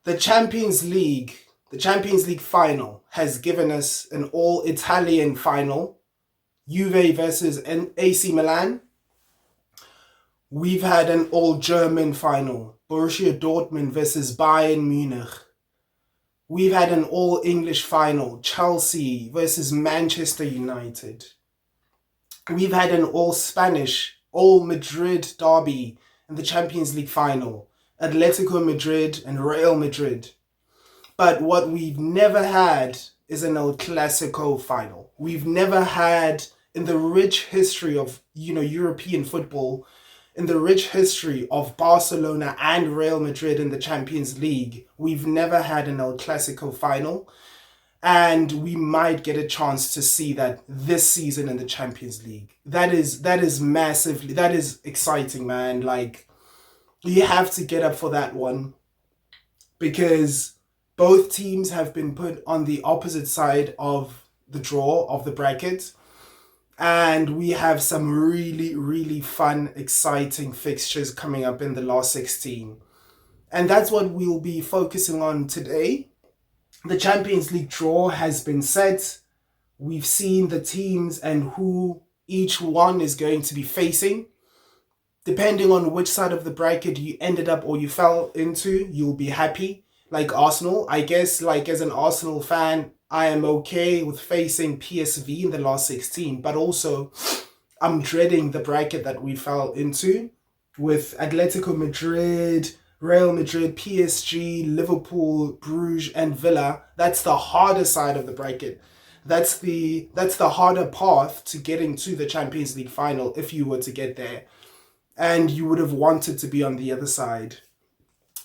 The Champions League, the Champions League final has given us an all-Italian final, Juve versus AC Milan. We've had an all-German final, Borussia Dortmund versus Bayern Munich. We've had an all-English final, Chelsea versus Manchester United. We've had an all-Spanish, all-Madrid derby in the Champions League final, Atletico Madrid and Real Madrid. But what we've never had is an El Clasico final. We've never had, in the rich history of, European football, in the rich history of Barcelona and Real Madrid in the Champions League, we've never had an El Clasico final. And we might get a chance to see that this season in the Champions League. That is massively, that is exciting, man. Like, you have to get up for that one, because both teams have been put on the opposite side of the draw of the bracket. And we have some really, really fun, exciting fixtures coming up in the last 16. And that's what we'll be focusing on today. The Champions League draw has been set. We've seen the teams and who each one is going to be facing. Depending on which side of the bracket you ended up or you fell into, you'll be happy. Like Arsenal, I guess, like as an Arsenal fan, I am okay with facing PSV in the last 16, but also I'm dreading the bracket that we fell into with Atletico Madrid, Real Madrid, PSG, Liverpool, Bruges, and Villa. That's the harder side of the bracket. That's the harder path to getting to the Champions League final if you were to get there. And you would have wanted to be on the other side.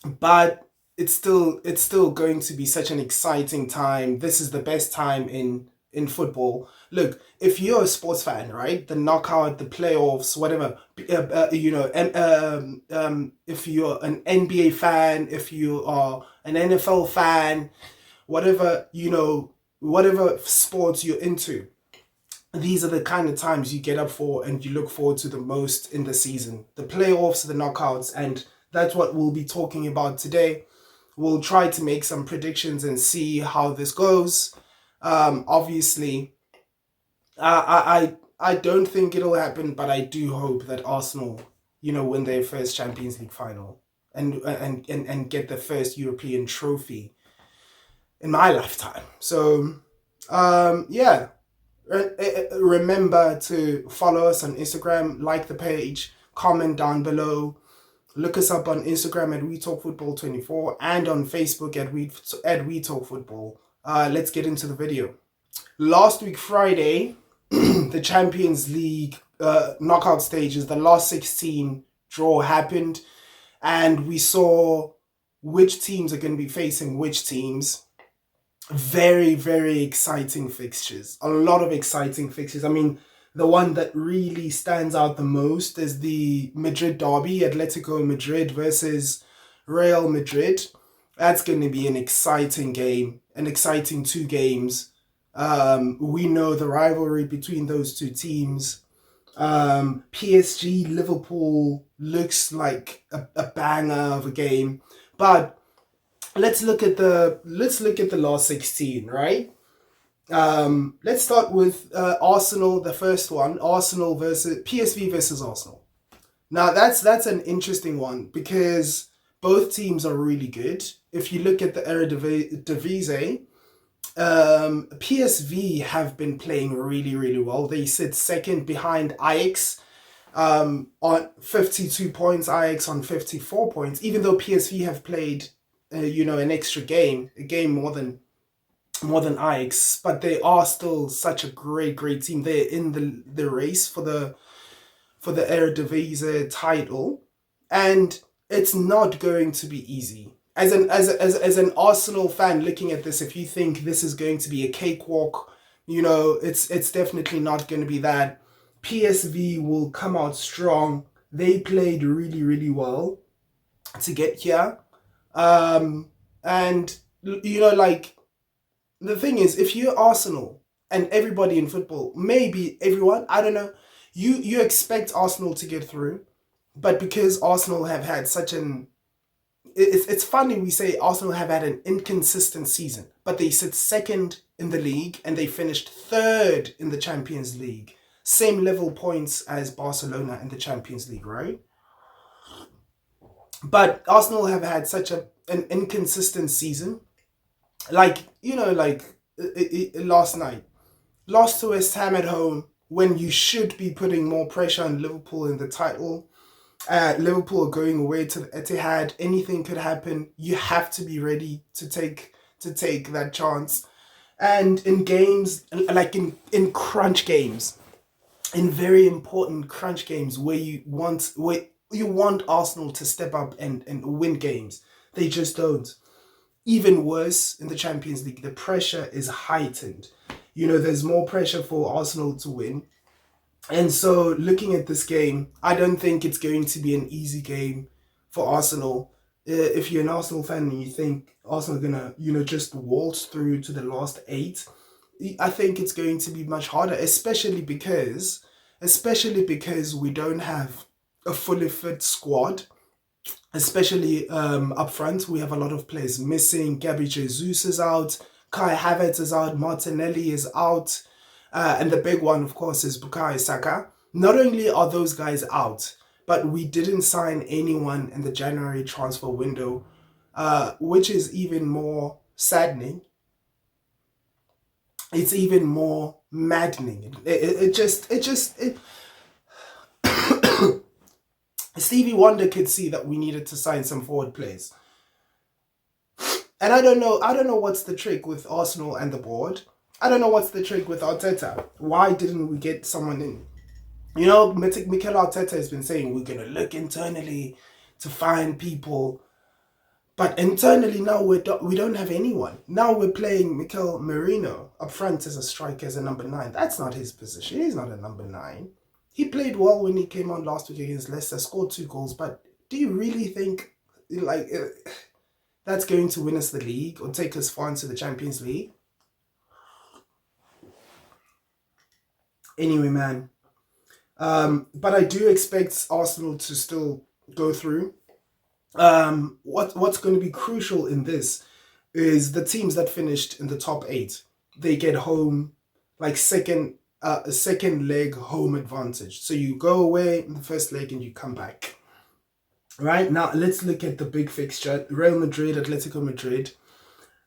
But it's still going to be such an exciting time. This is the best time in football. Look, if you're a sports fan, right, the knockout, the playoffs, whatever, if you're an NBA fan, if you are an NFL fan, whatever, whatever sports you're into, these are the kind of times you get up for and you look forward to the most in the season. The playoffs, the knockouts, and that's what we'll be talking about today. We'll try to make some predictions and see how this goes. Obviously, I don't think it'll happen, but I do hope that Arsenal, win their first Champions League final and get the first European trophy in my lifetime. So, yeah. Remember to follow us on Instagram, like the page, comment down below. Look us up on Instagram at WeTalkFootball24 and on Facebook at WeTalkFootball. Let's get into the video. Last week, Friday, the Champions League knockout stages, the last 16 draw happened, and we saw which teams are going to be facing which teams. Very, very exciting fixtures. A lot of exciting fixtures. I mean, the one that really stands out the most is the Madrid derby, Atletico Madrid versus Real Madrid. That's going to be an exciting game, an exciting two games. We know the rivalry between those two teams. PSG, Liverpool looks like a banger of a game. But let's look at the last 16, right? Let's start with Arsenal, the first one. Arsenal versus PSV versus Arsenal. Now that's an interesting one because both teams are really good. If you look at the Eredivisie, PSV have been playing really, really well. They sit second behind Ajax on 52 points, Ajax on 54 points, even though PSV have played an extra game, a game more than Ajax, but they are still such a great team. They're in the race for the Eredivisie title, and it's not going to be easy. As an Arsenal fan looking at this, if you think this is going to be a cakewalk, it's definitely not going to be that. PSV will come out strong. They played really, really well to get here. And the thing is, if you're Arsenal and everybody in football, maybe everyone, I don't know, you expect Arsenal to get through, but because Arsenal have had such an it's funny we say Arsenal have had an inconsistent season, but they sit second in the league and they finished third in the Champions League. Same level points as Barcelona in the Champions League, right? But Arsenal have had such an inconsistent season. Like, last night, lost to West Ham at home when you should be putting more pressure on Liverpool in the title. Liverpool going away to the Etihad. Anything could happen. You have to be ready to take that chance. And in games, like in crunch games, in very important crunch games where you want Arsenal to step up and win games, they just don't. Even worse, in the Champions League, the pressure is heightened. There's more pressure for Arsenal to win. And so looking at this game, I don't think it's going to be an easy game for Arsenal. If you're an Arsenal fan and you think Arsenal are going to, just waltz through to the last eight, I think it's going to be much harder, especially because we don't have a fully fit squad. Especially up front, we have a lot of players missing. Gabby Jesus is out. Kai Havertz is out. Martinelli is out. And the big one, of course, is Bukayo Saka. Not only are those guys out, but we didn't sign anyone in the January transfer window, which is even more saddening. It's even more maddening. Stevie Wonder could see that we needed to sign some forward players. And I don't know what's the trick with Arsenal and the board. I don't know what's the trick with Arteta. Why didn't we get someone in? Mikel Arteta has been saying we're going to look internally to find people. But internally now we don't have anyone. Now we're playing Mikel Merino up front as a striker, as a number 9. That's not his position. He's not a number 9. He played well when he came on last week against Leicester, scored 2 goals. But do you really think that's going to win us the league or take us far into the Champions League? Anyway, man. But I do expect Arsenal to still go through. What's going to be crucial in this is the teams that finished in the top 8. They get home, like a second leg home advantage. So you go away in the first leg and you come back. Right, now let's look at the big fixture. Real Madrid, Atletico Madrid.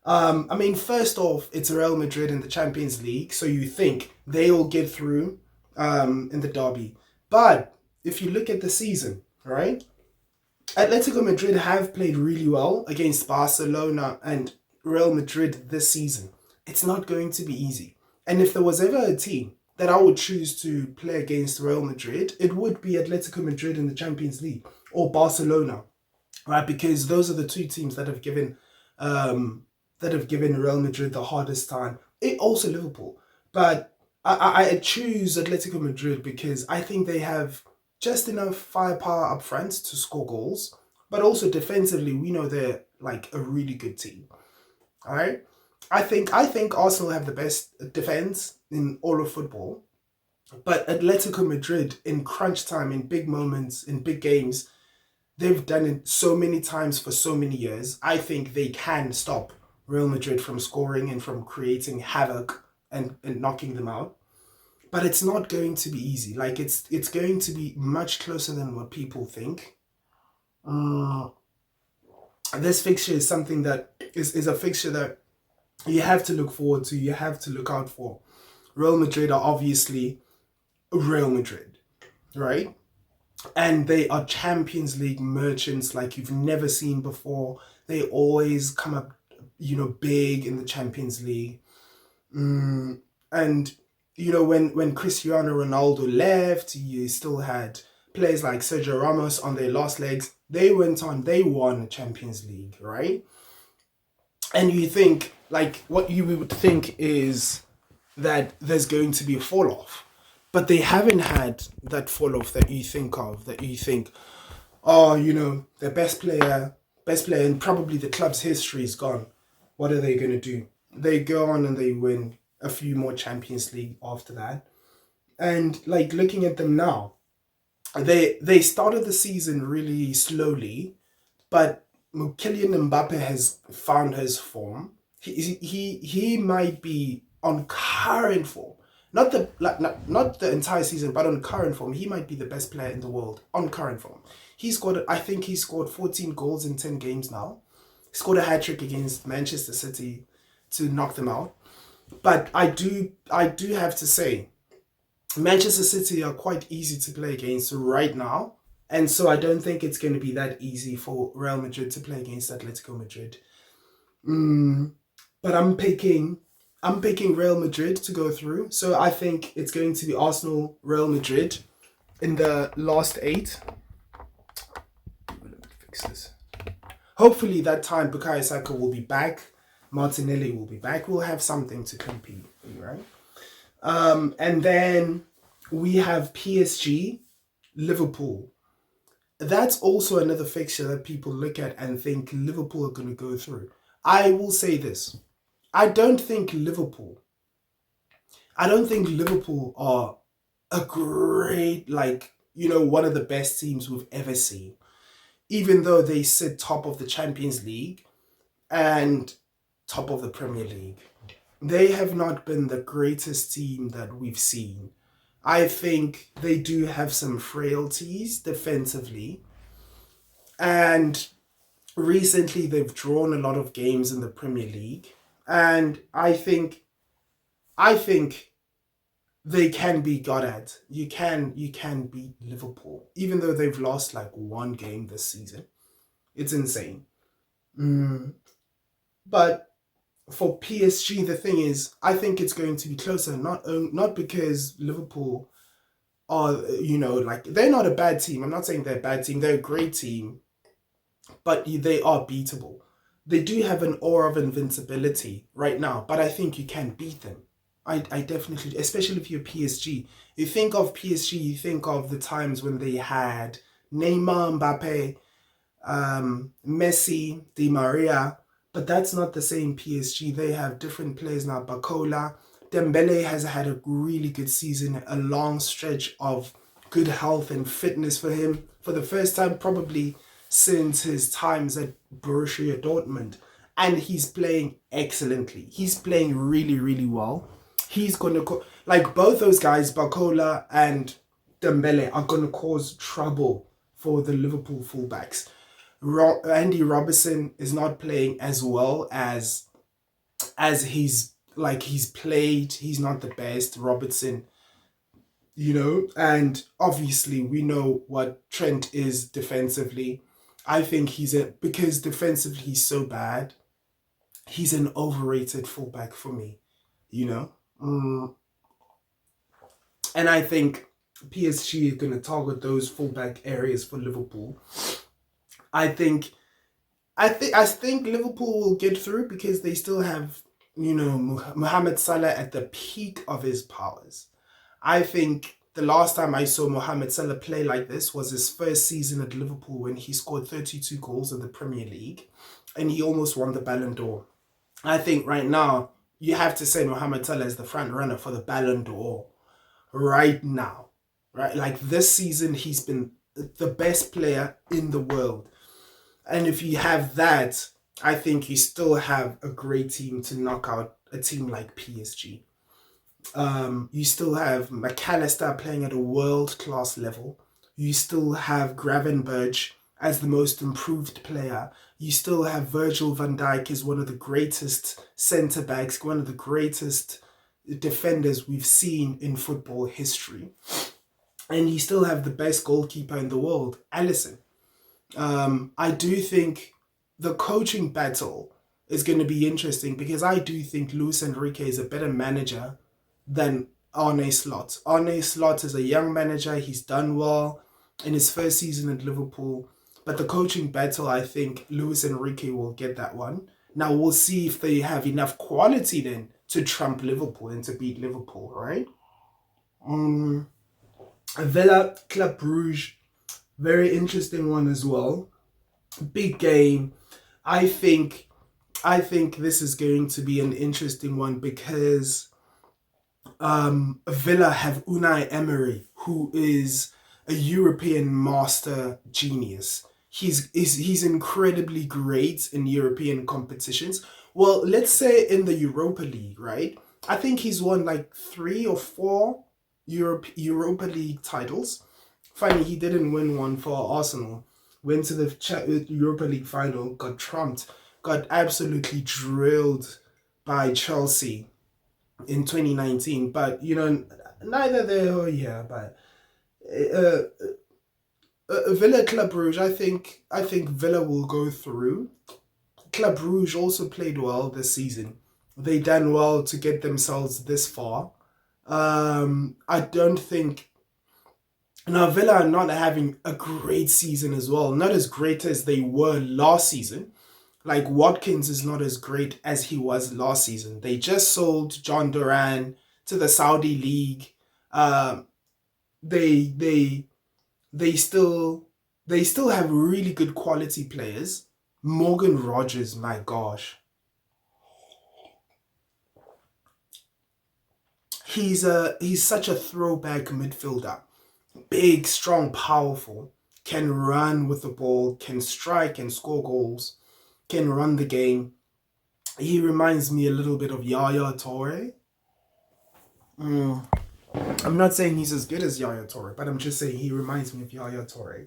First off, it's Real Madrid in the Champions League, so you think they'll get through in the derby. But if you look at the season, right, Atletico Madrid have played really well against Barcelona and Real Madrid this season. It's not going to be easy. And if there was ever a team that I would choose to play against Real Madrid, it would be Atletico Madrid in the Champions League or Barcelona, right? Because those are the two teams that have given Real Madrid the hardest time. Also Liverpool, but I choose Atletico Madrid because I think they have just enough firepower up front to score goals, but also defensively, we know they're like a really good team. All right. I think Arsenal have the best defense in all of football, but Atletico Madrid in crunch time, in big moments, in big games, they've done it so many times for so many years. I think they can stop Real Madrid from scoring and from creating havoc and knocking them out. But it's not going to be easy. Like it's going to be much closer than what people think. This fixture is something that is a fixture that you have to look forward to. You have to look out for. Real Madrid are obviously Real Madrid, right? And they are Champions League merchants like you've never seen before. They always come up, big in the Champions League. And, when Cristiano Ronaldo left, you still had players like Sergio Ramos on their last legs. They went on, they won the Champions League, right? And you think, what you would think is that there's going to be a fall off. But they haven't had that fall off that you think of, that you think, their best player and probably the club's history is gone. What are they going to do? They go on and they win a few more Champions League after that. And looking at them now, they started the season really slowly, but Kylian Mbappe has found his form. He might be on current form. Not the entire season, but on current form. He might be the best player in the world on current form. I think he scored 14 goals in 10 games now. He scored a hat-trick against Manchester City to knock them out. But I do have to say, Manchester City are quite easy to play against right now. And so I don't think it's going to be that easy for Real Madrid to play against Atletico Madrid. But I'm picking Real Madrid to go through. So I think it's going to be Arsenal, Real Madrid in the last 8. Let me fix this. Hopefully that time Bukayo Saka will be back. Martinelli will be back. We'll have something to compete, right? And then we have PSG, Liverpool. That's also another fixture that people look at and think Liverpool are going to go through. I will say this. I don't think Liverpool are a great, one of the best teams we've ever seen. Even though they sit top of the Champions League and top of the Premier League, they have not been the greatest team that we've seen. I think they do have some frailties defensively. And recently they've drawn a lot of games in the Premier League. And I think they can be got at. You can beat Liverpool, even though they've lost like one game this season. It's insane. But for PSG, the thing is, I think it's going to be closer. Not because Liverpool are, they're not a bad team. I'm not saying they're a bad team. They're a great team, but they are beatable. They do have an aura of invincibility right now, but I think you can beat them. I definitely, especially if you're PSG. You think of PSG, you think of the times when they had Neymar, Mbappe, Messi, Di Maria, but that's not the same PSG. They have different players now. Bakola, Dembele has had a really good season, a long stretch of good health and fitness for him for the first time probably since his times at Borussia Dortmund. And he's playing excellently. He's playing really, really well. He's going to, both those guys, Bakola and Dembele, are going to cause trouble for the Liverpool fullbacks. Andy Robertson is not playing as well as he's played. He's not the best, Robertson, and obviously we know what Trent is defensively. I think because defensively he's so bad, he's an overrated fullback for me, and I think PSG is going to target those fullback areas for Liverpool. I think Liverpool will get through because they still have, Mohamed Salah at the peak of his powers. I think the last time I saw Mohamed Salah play like this was his first season at Liverpool when he scored 32 goals in the Premier League and he almost won the Ballon d'Or. I think right now you have to say Mohamed Salah is the front runner for the Ballon d'Or right now. Right? Like this season he's been the best player in the world. And if you have that, I think you still have a great team to knock out a team like PSG. You still have McAllister playing at a world-class level. You still have Gravenberch as the most improved player. You still have Virgil van Dijk as one of the greatest centre-backs, one of the greatest defenders we've seen in football history. And you still have the best goalkeeper in the world, Alisson. I do think the coaching battle is going to be interesting because I do think Luis Enrique is a better manager than Arne Slot. Arne Slot is a young manager. He's done well in his first season at Liverpool. But the coaching battle, I think Luis Enrique will get that one. Now we'll see if they have enough quality then to trump Liverpool and to beat Liverpool, right? Villa Club Brugge, very interesting one as well. Big game. I think this is going to be an interesting one because Villa have Unai Emery, who is a European master genius. he's incredibly great in European competitions. Well, let's say in the Europa League, right? I think he's won like 3 or 4 Europa League titles. Funny, he didn't win one for Arsenal. Went to the Europa League final, got trumped, got absolutely drilled by Chelsea in 2019. But neither there or here. But uh, Villa Club Brugge, I think Villa will go through. Club Brugge also played well this season. They done well to get themselves this far. I don't think now Villa are not having a great season as well. Not as great as they were last season. Like Watkins is not as great as he was last season. They just sold John Duran to the Saudi league. Um, they they they still they still have really good quality players. Morgan Rogers, my gosh, he's such a throwback midfielder. Big, strong, powerful. Can run with the ball. Can strike and score goals. Can run the game. He reminds me a little bit of Yaya Toure. Mm. I'm not saying he's as good as Yaya Toure, but I'm just saying he reminds me of Yaya Toure.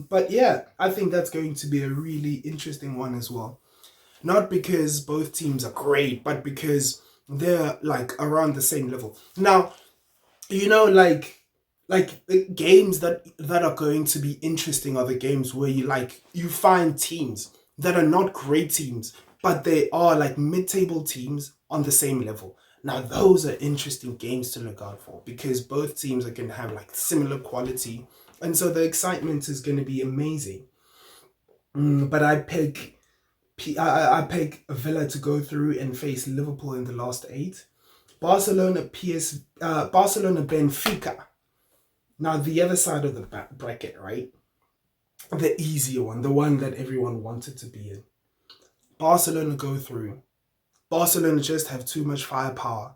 But yeah, I think that's going to be a really interesting one as well. Not because both teams are great, but because they're like around the same level. Now, games that are going to be interesting are the games where you find teams that are not great teams, but they are like mid-table teams on the same level. Now those are interesting games to look out for because both teams are going to have like similar quality, and so the excitement is going to be amazing. But I pick Villa to go through and face Liverpool in the last eight. Barcelona Benfica. Now the other side of the bracket, right? The easier one, the one that everyone wanted to be in. Barcelona go through. Barcelona just have too much firepower.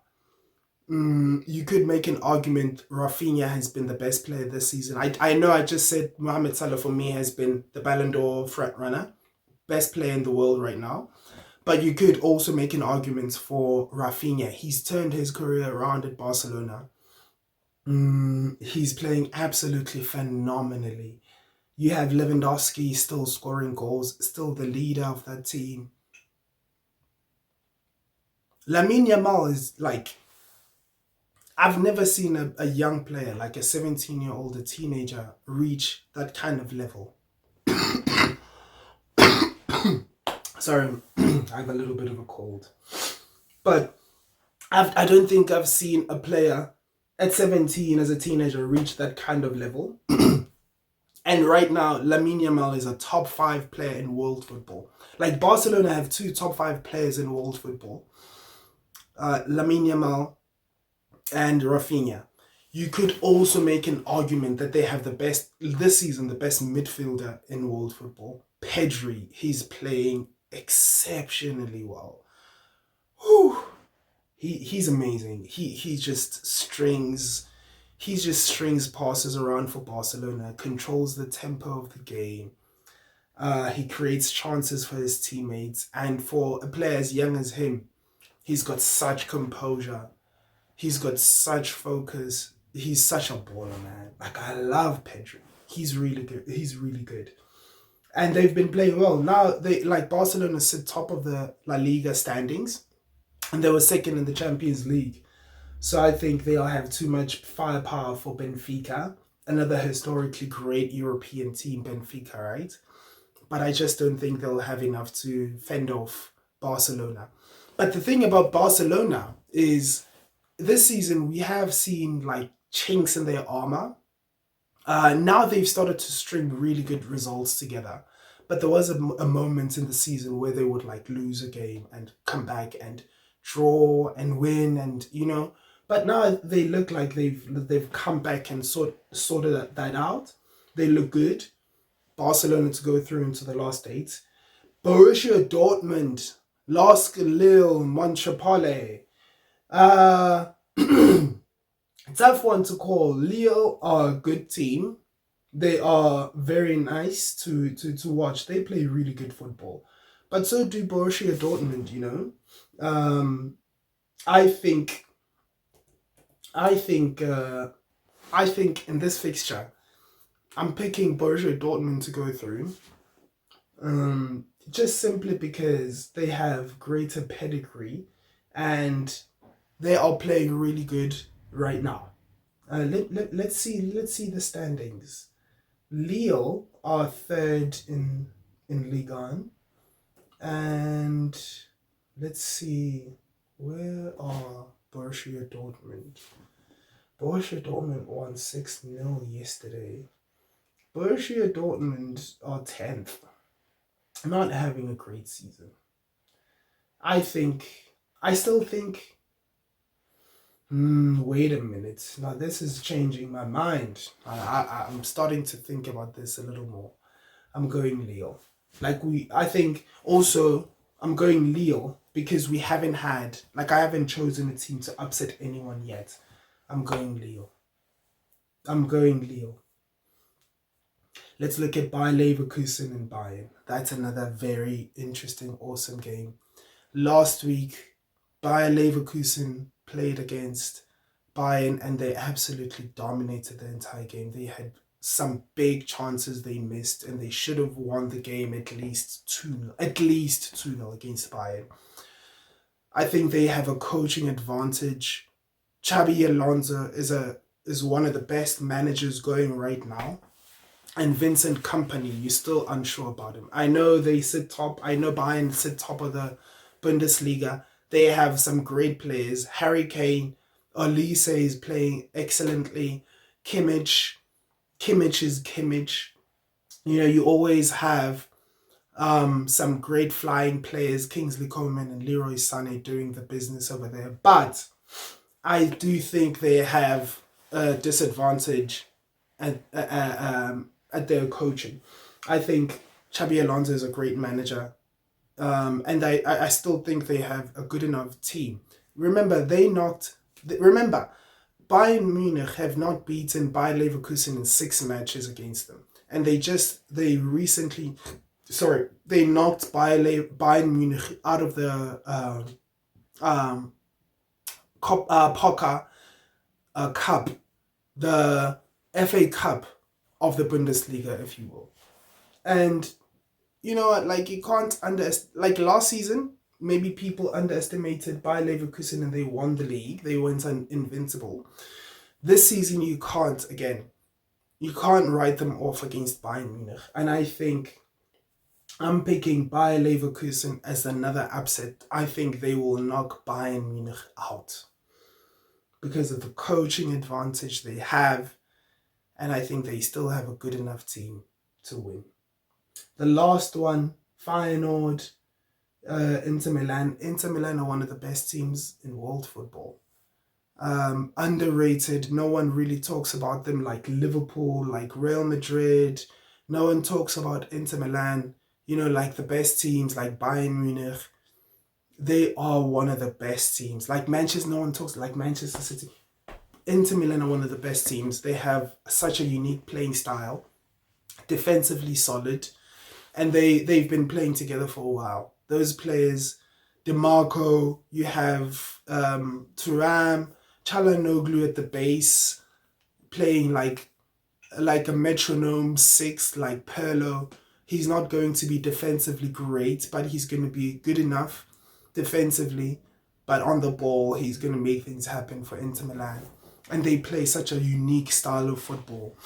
You could make an argument Rafinha has been the best player this season. I know I just said Mohamed Salah for me has been the Ballon d'Or front runner, best player in the world right now. But you could also make an argument for Rafinha. He's turned his career around at Barcelona. He's playing absolutely phenomenally. You have Lewandowski still scoring goals, still the leader of that team. Lamine Yamal is like, I've never seen a young player, like a 17-year-old, a teenager, reach that kind of level. Sorry, I have a little bit of a cold. But I don't think I've seen a player at 17 as a teenager reach that kind of level. And right now, Lamine Yamal is a top 5 player in world football. Like Barcelona have 2 top 5 players in world football. Lamine Yamal and Rafinha. You could also make an argument that they have the best, this season, the best midfielder in world football. Pedri, he's playing exceptionally well. Whew. He's amazing. He just strings passes around for Barcelona, controls the tempo of the game. He creates chances for his teammates, and for a player as young as him, he's got such composure. He's got such focus. He's such a baller, man. Like I love Pedri. He's really good. He's really good. And they've been playing well. Now they like Barcelona sit top of the La Liga standings, and they were second in the Champions League. So I think they'll have too much firepower for Benfica, another historically great European team, Benfica, right? But I just don't think they'll have enough to fend off Barcelona. But the thing about Barcelona is this season we have seen like chinks in their armor. Now they've started to string really good results together. But there was a moment in the season where they would like lose a game and come back and draw and win, and But now they look like they've come back and sorted that out. They look good. Barcelona to go through into the last eight. Borussia Dortmund, Lask Lille, Montreal. Uh, tough one to call. Lille are a good team. They are very nice to watch. They play really good football. But so do Borussia Dortmund, you know. Um, I think I think I think in this fixture, I'm picking Borussia Dortmund to go through. Just simply because they have greater pedigree and they are playing really good right now. Let's see the standings. Lille are third in Ligue 1, and let's see, where are Borussia Dortmund? Borussia Dortmund won 6-0 yesterday. Borussia Dortmund are 10th, not having a great season. I think, I still think, wait a minute. Now this is changing my mind. I'm starting to think about this a little more. I'm going Lille. I think also I'm going Lille because we haven't had, I haven't chosen a team to upset anyone yet. I'm going Lille. I'm going Lille. Let's look at Bayer Leverkusen and Bayern. That's another very interesting, awesome game. Last week, Bayer Leverkusen played against Bayern and they absolutely dominated the entire game. They had some big chances they missed and they should have won the game at least 2-0, against Bayern. I think they have a coaching advantage. Xabi Alonso is one of the best managers going right now. And Vincent Kompany, you're still unsure about him. I know they sit top. I know Bayern sit top of the Bundesliga. They have some great players. Harry Kane, Olise is playing excellently. Kimmich is Kimmich. You know, you always have some great flying players, Kingsley Coman and Leroy Sané doing the business over there. But I do think they have a disadvantage at their coaching. I think Xabi Alonso is a great manager. And I still think they have a good enough team. Remember, Bayern Munich have not beaten Bayer Leverkusen in 6 matches against them. And they knocked Bayern Munich out of the Pokal Cup, the FA Cup of the Bundesliga, if you will. And you know what, you can't last season, maybe people underestimated Bayer Leverkusen and they won the league. They went invincible. This season, you can't write them off against Bayern Munich. And I think I'm picking Bayer Leverkusen as another upset. I think they will knock Bayern Munich out because of the coaching advantage they have. And I think they still have a good enough team to win. The last one, Feyenoord, Inter Milan. Inter Milan are one of the best teams in world football. Underrated. No one really talks about them like Liverpool, like Real Madrid. No one talks about Inter Milan, like the best teams like Bayern Munich. They are one of the best teams. Like Manchester, no one talks like Manchester City. Inter Milan are one of the best teams. They have such a unique playing style, defensively solid, and they've been playing together for a while. Those players, DeMarco, you have Thuram, Çalhanoğlu at the base, playing like a metronome 6, like Pirlo. He's not going to be defensively great, but he's going to be good enough defensively. But on the ball, he's going to make things happen for Inter Milan. And they play such a unique style of football.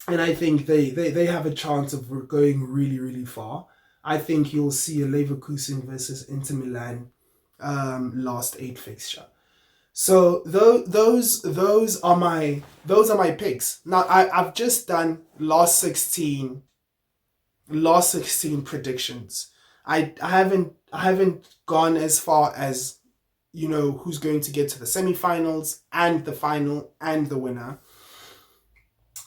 And I think they have a chance of going really, really far. I think you'll see a Leverkusen versus Inter Milan last 8 fixture. So those are my picks. Now I've just done last 16 predictions. I haven't gone as far as who's going to get to the semifinals and the final and the winner.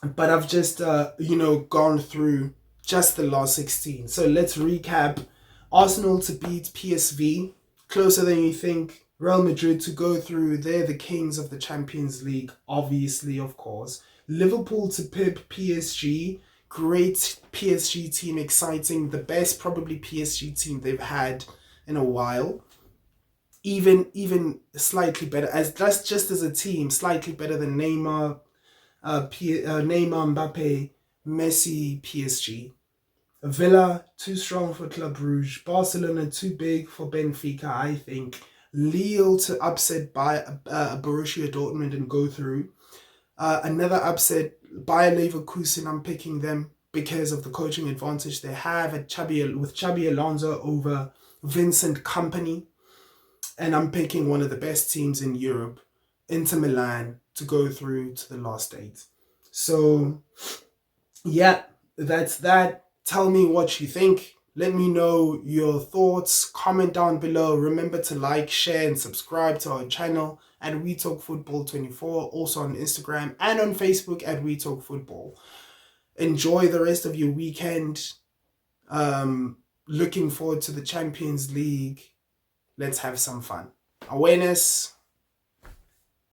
But I've just gone through just the last 16. So let's recap. Arsenal to beat PSV, closer than you think. Real Madrid to go through. They're the kings of the Champions League, obviously, of course. Liverpool to pip PSG. Great PSG team, exciting. The best probably PSG team they've had in a while. Even slightly better as just as a team, slightly better than Neymar, Neymar, Mbappe, Messi, PSG. Villa too strong for Club Brugge. Barcelona too big for Benfica, I think. Lille to upset by Borussia Dortmund and go through. Another upset, Bayer Leverkusen. I'm picking them because of the coaching advantage they have with Xabi Alonso over Vincent Kompany. And I'm picking one of the best teams in Europe, Inter Milan, to go through to the last 8. So, yeah, that's that. Tell me what you think. Let me know your thoughts. Comment down below. Remember to like, share, and subscribe to our channel at We Talk Football 24. Also on Instagram and on Facebook at We Talk Football. Enjoy the rest of your weekend. Looking forward to the Champions League. Let's have some fun. Awareness.